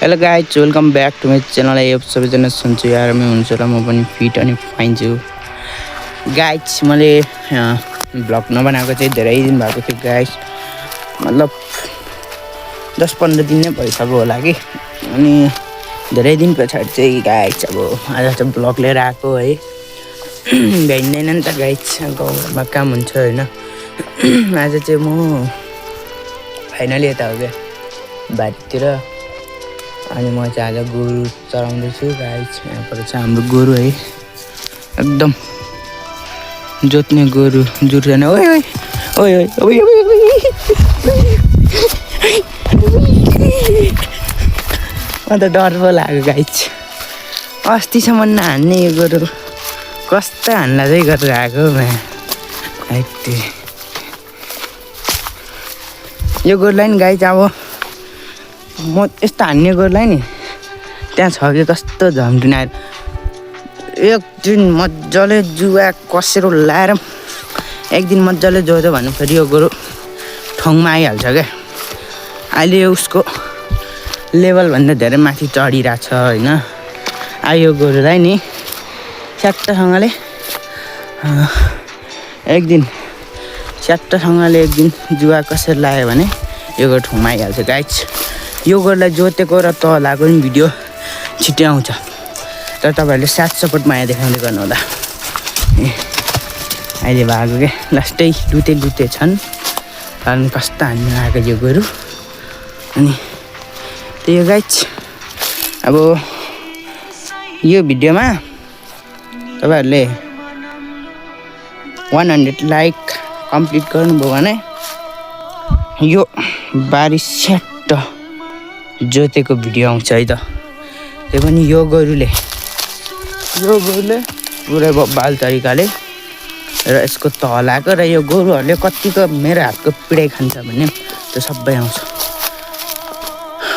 Hello guys, welcome back to my channel. यो सबैजना सुन्छु यार, म हुन्छु र म पनि फिट अनि फाइन छु। गाइज, मैले भ्लग नबनाएको चाहिँ धेरै दिन भएको थियो गाइज, मतलब 10-15 दिन नै भइसक्यो होला कि। अनि धेरै दिन पछाडि चाहिँ गाइज अब आज चाहिँ भ्लग लिएर आएको है। भ्याइँदैन नि त गाइज, गाउँमा काम हुन्छ होइन। आज चाहिँ म फाइनली यता हो क्या बारीतिर। अनि म चाहिँ आज गोरु चराउँदैछु गाइज। यहाँबाट चाहिँ हाम्रो गोरु है, एकदम जोत्ने गोरु जुर्दैन। ओइ ओइ ओइ ओइ अन्त डर पो लाग्यो गाइज। अस्तिसम्म नहान्ने यो गोरु कस्तो हान्ला चाहिँ गरेर आएको यो गोरुलाई नि गाइज। अब म यस्तो हान्ने गोरुलाई नि त्यहाँ छ कि कस्तो झम्टिन आएर एक दिन मजाले जुवा कसेर लाएर एक दिन मजाले जोत्यो भने फेरि यो गोरु ठाउँमा आइहाल्छ क्या। अहिले उसको लेभलभन्दा धेरै माथि चढिरहेको छ होइन। यो गोरुलाई नि स्याट्टसँगले एक दिन जुवा कसेर लायो भने यो गोरु ठाउँमा आइहाल्छ गाइज। यो गोरुलाई जोतेको र तलाको नि भिडियो छिट्टै आउँछ, तर तपाईँहरूले साथ सपोर्ट माया देखाउँदै गर्नु होला। अहिले भएको क्या लास्टै लुते छन्, कारण कस्तो हान्नु आएको यो गोरु। अनि त्यही हो गाइज। अब यो भिडियोमा तपाईँहरूले 100 लाइक कम्प्लिट गर्नुभयो भने यो बारी स्याट्ट जोतेको भिडियो आउँछ है त। त्यो पनि यो गोरुले पुरै बब्बाल तरिकाले र यसको तलाको र यो गोरुहरूले कतिको मेरो हातको पिडाइ खान्छ भन्ने त्यो सबै आउँछ।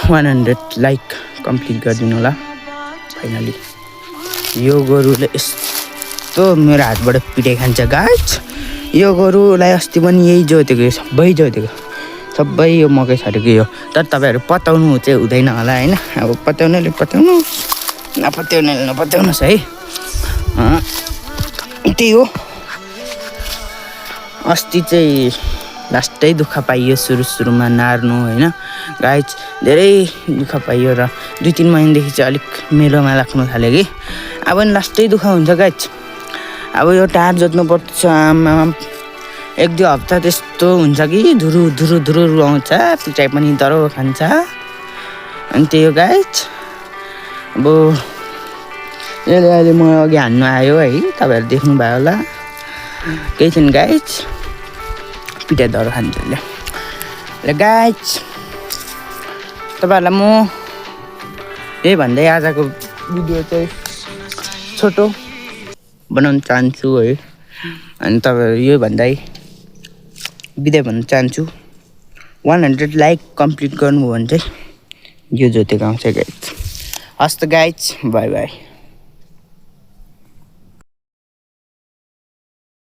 100 लाइक कम्प्लिट गरिदिनु होला फाइनली। यो गोरुले यस्तो मेरो हातबाट पिडाइ खान्छ गाइज। यो गोरुलाई अस्ति पनि यही जोतेको, सबै यो मकै छरेको यो। तर तपाईँहरू पत्याउनु चाहिँ हुँदैन होला होइन। अब पत्याउनेले पत्याउनु, नपत्याउनेले नपत्याउनुहोस् है। त्यही हो। अस्ति चाहिँ लास्टै दुःख पाइयो सुरुमा नार्नु होइन गाइज। धेरै दुःख पाइयो र 2-3 महिनादेखि चाहिँ अलिक मेलोमा लाग्नु थाल्यो कि। अब नि लास्टै दुःख हुन्छ गाइज। अब यो टार जोत्नु पर्छ, आमा 1-2 हप्ता त्यस्तो हुन्छ कि धुरु आउँछ, पिटाइ पनि डह्रो खान्छ। अनि त्यही हो गाइज। अब यसले अहिले म अघि हान्नु आयो है, तपाईँहरू देख्नुभयो होला। केही छैन गाइज, पिटाइ डह्रो खान्छ यसले। ल गाइज, तपाईँहरूलाई म यही भन्दै आजको भिडियो चाहिँ छोटो बनाउन चाहन्छु है। अनि तपाईँहरू यो भन्दै बिदा भन्न चाहन्छु। 100 लाइक कम्प्लिट गर्नुभयो भने चाहिँ यो जोतेको आउँछ गाइज। हस् त गाइज, बाई बाई।